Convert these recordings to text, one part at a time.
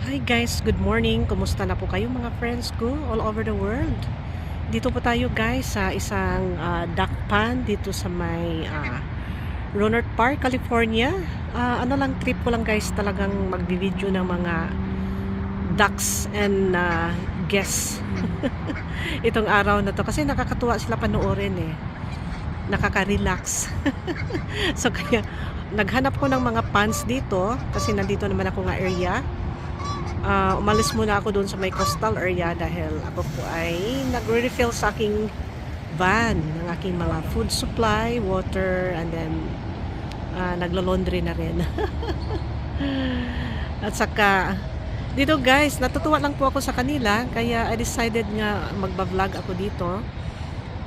Hi guys, good morning. Kumusta na po kayo mga friends ko all over the world? Dito po tayo guys sa isang duck pond dito sa may Rohnert Park, California. Ano lang trip ko lang guys talagang magbi-video ng mga ducks and guests. Itong araw na to kasi nakakatuwa sila panoorin eh. Nakaka-relax. So kaya naghanap ko ng mga ponds dito kasi nandito naman ako nga area. Umalis muna ako doon sa may coastal area dahil ako po ay nagre-refill sa aking van ng aking mga food supply, water, and then naglo-laundry na rin. At saka dito guys, natutuwa lang po ako sa kanila kaya I decided nga magba-vlog ako dito.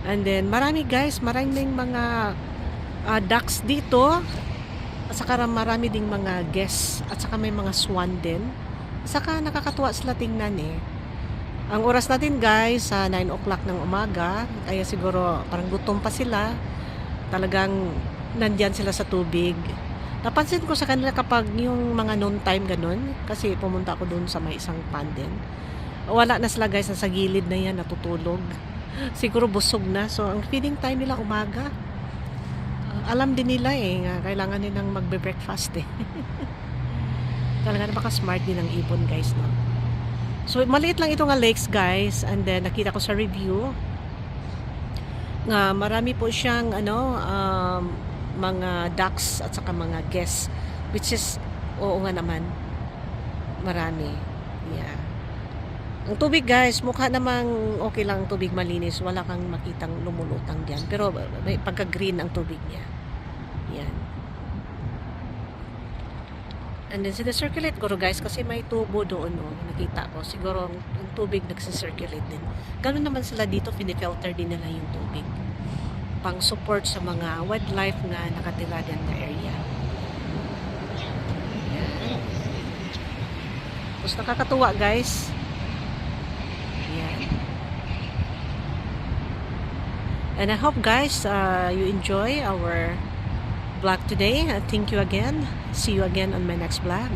And then marami guys, maraming mga ducks dito. At saka marami ding mga guests at saka may mga swan din. Saka nakakatuwa sila tingnan eh. Ang oras natin guys, 9 o'clock ng umaga. Kaya siguro parang gutom pa sila. Talagang nandyan sila sa tubig. Napansin ko sa kanila kapag yung mga noon time ganun. Kasi pumunta ako dun sa may isang pond din. Wala na sila guys, nasa gilid na yan, natutulog. Siguro busog na. So ang feeding time nila umaga. Alam din nila eh, kailangan nilang magbe-breakfast eh. Talaga napaka-smart din ng ibon guys, no? So maliit lang ito nga lakes guys, and then nakita ko sa review nga marami po siyang mga ducks at saka mga guests, which is oo nga naman, marami. Yeah. Ang tubig guys, mukha namang okay lang, tubig malinis, wala kang makitang lumulutang diyan, pero may pagka-green ang tubig niya. Yan. And then sinicirculate ko guys kasi may tubo doon nakita ko. Siguro yung tubig nagsisirculate din. Ganun naman sila dito, pinifilter din nila yung tubig. Pang support sa mga wildlife na nakatira din na area. Yan. Tapos nakakatuwa guys. Yan. And I hope guys you enjoy our vlog today. Thank you again. See you again on my next vlog.